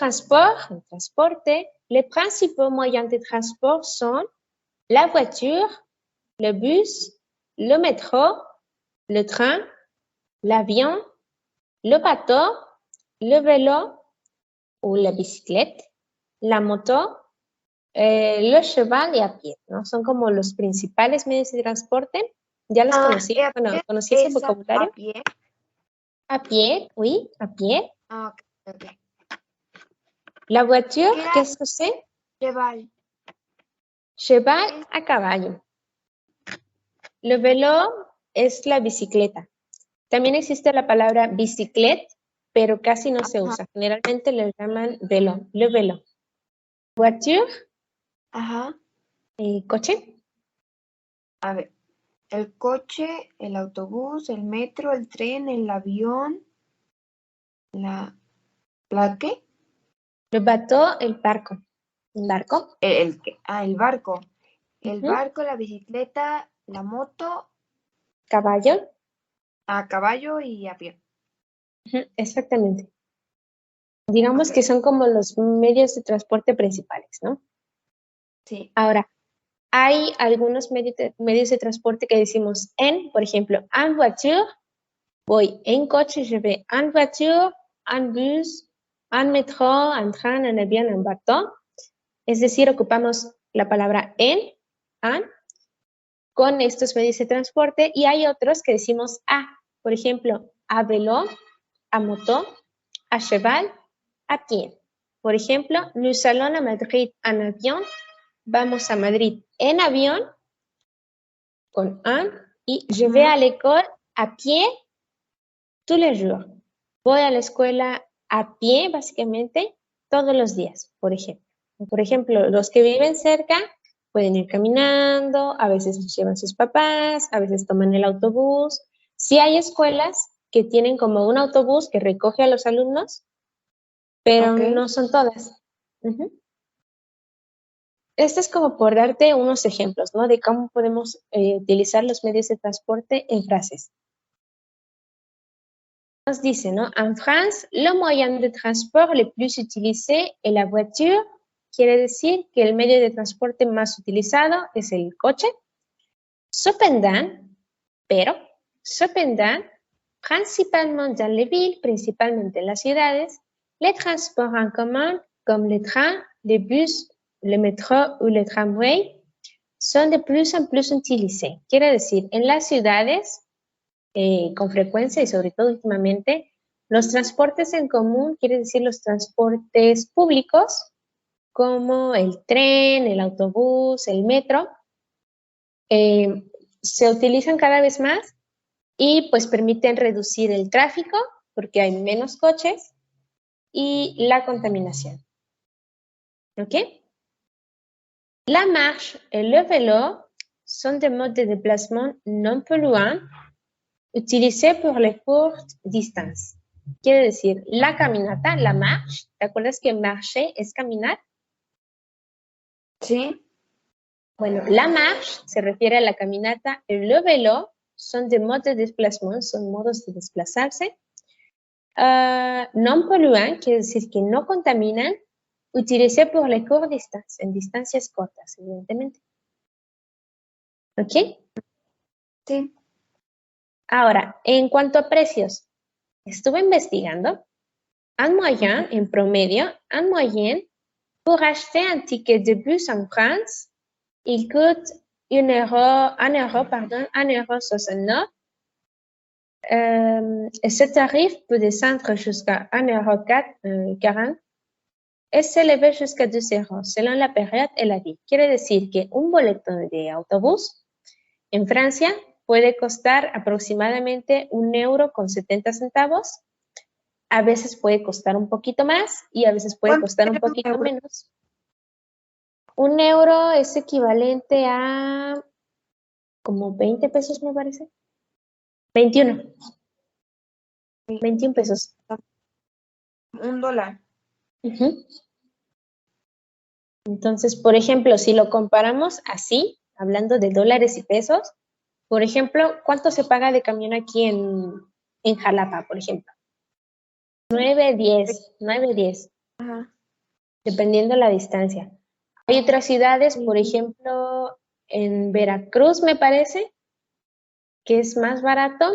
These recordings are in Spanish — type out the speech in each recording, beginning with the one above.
el transporte, les principaux moyens de transport son la voiture, le bus, le métro, le train, l'avion, le bateau, le vélo o la bicicleta, la moto, le cheval y a pie, ¿no? Son como los principales medios de transporte. ¿Ya los conocí? Bueno, ¿conocí ese vocabulario? ¿A pie? A pie, oui, a pie. Ah, ok. La voiture, qu'est-ce que c'est? Cheval. Cheval, a caballo. Le vélo es la bicicleta. También existe la palabra bicicleta, pero casi no se usa. Generalmente le llaman vélo, le vélo. Voiture, Ajá. coche. A ver, el coche, el autobús, el metro, el tren, el avión, ¿la qué? Le bateau, el barco. ¿Un barco? El barco. El Ujú. barco, la bicicleta, la moto, Caballo. a caballo y a pie. Ujú, exactamente. Digamos Ok. que son como los medios de transporte principales, ¿no? Sí. Ahora, hay algunos medios de transporte que decimos en, por ejemplo, en voiture, voy en coche, je vais en voiture, en bus, en métro, en train, en avión, en bateau. Es decir, ocupamos la palabra en con estos medios de transporte y hay otros que decimos a, por ejemplo, a vélo, a moto, a cheval, a pie. Por ejemplo, nous allons a Madrid en avión, vamos a Madrid en avión, con un, y je vais à l'école a pie tous les jours. Voy a la escuela a pie, básicamente, todos los días, por ejemplo. Por ejemplo, los que viven cerca pueden ir caminando, a veces los llevan sus papás, a veces toman el autobús. Sí hay escuelas que tienen como un autobús que recoge a los alumnos, pero Ok. no son todas. Ujú. Esto es como por darte unos ejemplos, ¿no? De cómo podemos utilizar los medios de transporte en frases. Nos dice, ¿no? En France, le moyen de transport le plus utilisé es la voiture. Quiere decir que el medio de transporte más utilizado es el coche. Cependant, pero, cependant, principalement dans les villes, principalmente en las ciudades, les transports en commun, comme les trains, les bus, le métro ou le tramway, son de plus en plus utilisés. Quiere decir, en las ciudades, con frecuencia y sobre todo últimamente, los transportes en común, quiere decir los transportes públicos, como el tren, el autobús, el metro, se utilizan cada vez más y pues permiten reducir el tráfico porque hay menos coches y la contaminación. ¿Ok? La marche et le vélo sont des modes de déplacement non polluants utilisés pour les courtes distances. Quiere decir, la caminata, la marche, ¿te acuerdas que marcher es caminar? Sí. Bueno, la marche se refiere a la caminata, el le vélo son de modos de desplazamiento, son modos de desplazarse. Non polluants, quiere decir que no contaminan, utilisé por les courtes distances, en distancias cortas, evidentemente. ¿Ok? Sí. Ahora, en cuanto a precios, estuve investigando. En moyenne, en promedio, en moyenne, pour acheter un ticket de bus en France, il coûte 1,69 €. Ce tarif peut descendre jusqu'à 1,40 € et s'élever jusqu'à 2 € selon la période et la ville. Quiere decir que un boleto de autobús en Francia puede costar aproximadamente 1,70 €. A veces puede costar un poquito más y a veces puede costar un poquito menos. 1 € es equivalente a como 20 pesos, me parece. 21. 21 pesos. $1. Ujú. Entonces, por ejemplo, si lo comparamos así, hablando de dólares y pesos, por ejemplo, ¿cuánto se paga de camión aquí en Jalapa, por ejemplo? 9, 10. Ajá. dependiendo la distancia. Hay otras ciudades, por ejemplo, en Veracruz, me parece, que es más barato,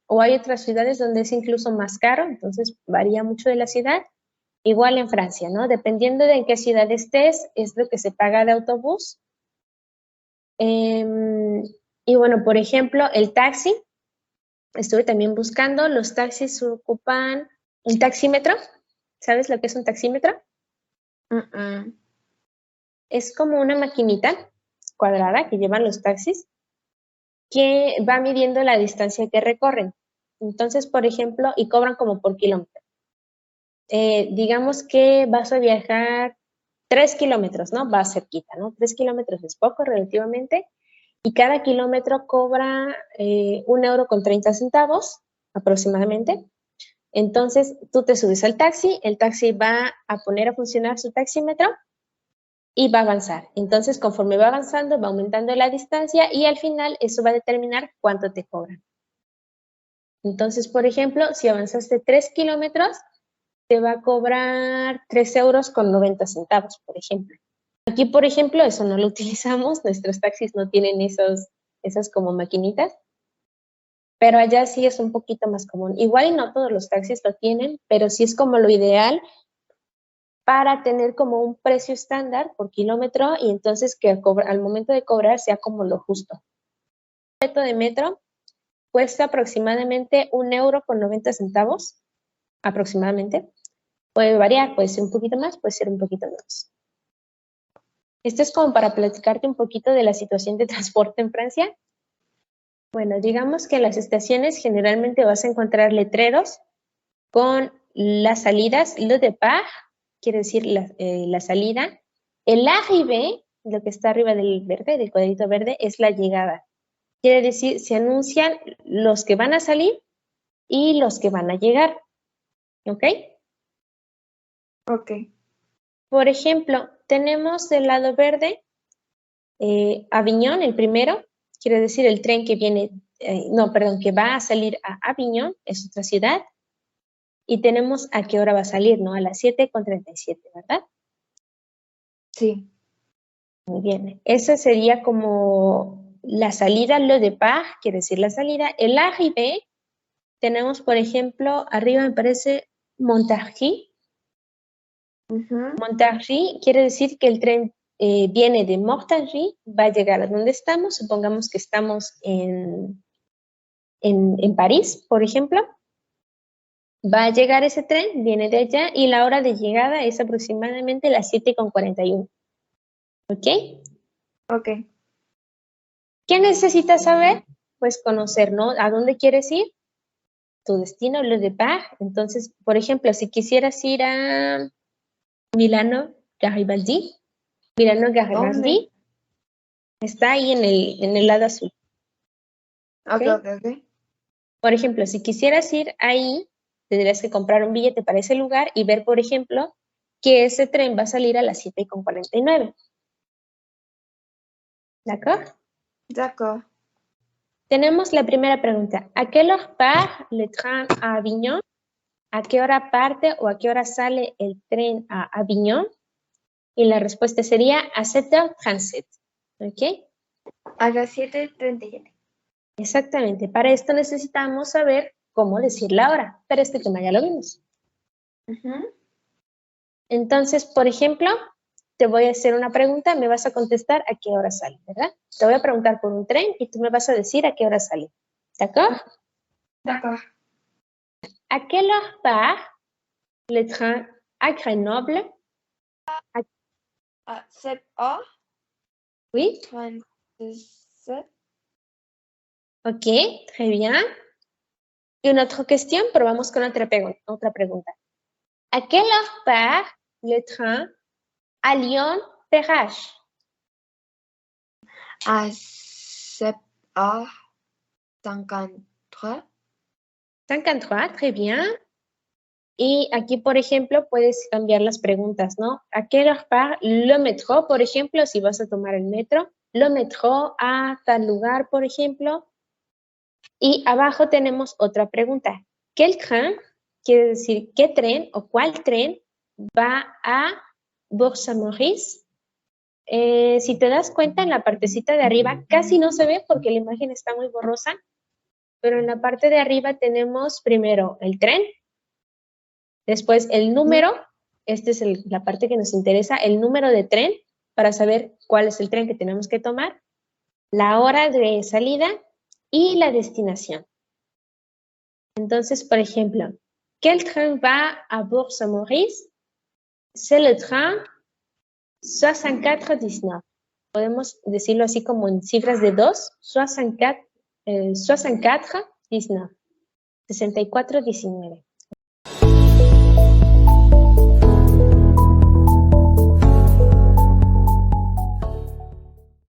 o hay otras ciudades donde es incluso más caro, entonces varía mucho de la ciudad. Igual en Francia, ¿no? Dependiendo de en qué ciudad estés, es lo que se paga de autobús. Y bueno, por ejemplo, el taxi, estuve también buscando, los taxis ocupan un taxímetro. ¿Sabes lo que es un taxímetro? Es como una maquinita cuadrada que llevan los taxis que va midiendo la distancia que recorren. Entonces, por ejemplo, y cobran como por kilómetro. Digamos que vas a viajar 3 kilómetros, ¿no? Va cerquita, ¿no? 3 kilómetros es poco relativamente y cada kilómetro cobra 1,30 € aproximadamente. Entonces, tú te subes al taxi, el taxi va a poner a funcionar su taxímetro y va a avanzar. Entonces, conforme va avanzando, va aumentando la distancia y al final eso va a determinar cuánto te cobran. Entonces, por ejemplo, si avanzaste 3 kilómetros, te va a cobrar 3,90 €, por ejemplo. Aquí, por ejemplo, eso no lo utilizamos, nuestros taxis no tienen esas como maquinitas, pero allá sí es un poquito más común. Igual y no todos los taxis lo tienen, pero sí es como lo ideal para tener como un precio estándar por kilómetro y entonces que al momento de cobrar sea como lo justo. El boleto de metro cuesta aproximadamente 1,90 € aproximadamente. Puede variar, puede ser un poquito más, puede ser un poquito menos. Esto es como para platicarte un poquito de la situación de transporte en Francia. Bueno, digamos que en las estaciones generalmente vas a encontrar letreros con las salidas, le départ, quiere decir la salida. El arrivé, lo que está arriba del verde, del cuadrito verde, es la llegada. Quiere decir, se anuncian los que van a salir y los que van a llegar. ¿Ok? Ok. Por ejemplo, tenemos del lado verde Aviñón, el primero, quiere decir el tren que viene, que va a salir a Aviñón, es otra ciudad. Y tenemos a qué hora va a salir, ¿no? A las 7:37, ¿verdad? Sí. Muy bien. Esa sería como la salida, le départ, quiere decir la salida. El arrivé, tenemos, por ejemplo, arriba me parece Montargis. Montargis quiere decir que el tren viene de Montargis, va a llegar a donde estamos. Supongamos que estamos en París, por ejemplo. Va a llegar ese tren, viene de allá y la hora de llegada es aproximadamente las 7:41. ¿Ok? Ok. ¿Qué necesitas saber? Pues conocer, ¿no? ¿A dónde quieres ir? Tu destino, le départ. Entonces, por ejemplo, si quisieras ir a Milano Garibaldi, Milano ¿Dónde? Garibaldi está ahí en el lado azul. Ok, ¿Ok? ok, ok. Por ejemplo, si quisieras ir ahí, tendrías que comprar un billete para ese lugar y ver, por ejemplo, que ese tren va a salir a las 7:49. ¿De acuerdo? D'accord. Tenemos la primera pregunta. ¿A qué hora part le train a Avignon? ¿A qué hora parte o a qué hora sale el tren a Avignon? Y la respuesta sería a 7:37. ¿Ok? A las 7:37. Exactamente. Para esto necesitamos saber cómo decir la hora, pero este tema ya lo vimos. Entonces, por ejemplo, te voy a hacer una pregunta, me vas a contestar a qué hora sale, ¿verdad? Te voy a preguntar por un tren y tú me vas a decir a qué hora sale. ¿D'accord? D'accord. ¿A quelle heure part le train à Grenoble? À 7h37. Oui, ok, très bien. Y una otra cuestión, pero vamos con otra pregunta. ¿A quelle heure part le train à Lyon-Perrache? À 7h53. 53, très bien. Y aquí, por ejemplo, puedes cambiar las preguntas, ¿no? ¿A qué hora part le métro, por ejemplo, si vas a tomar el metro? Le métro a tal lugar, por ejemplo. Y abajo tenemos otra pregunta. ¿Quel train? Quiere decir, ¿qué tren o cuál tren va a Bourg-Saint-Maurice. Si te das cuenta, en la partecita de arriba casi no se ve porque la imagen está muy borrosa, pero en la parte de arriba tenemos primero el tren, después el número, esta es la parte que nos interesa, el número de tren para saber cuál es el tren que tenemos que tomar, la hora de salida y la destinación. Entonces, por ejemplo, ¿quel train va a Bourg-Saint-Maurice? C'est le train 64-19. Podemos decirlo así como en cifras de 2, 64-19.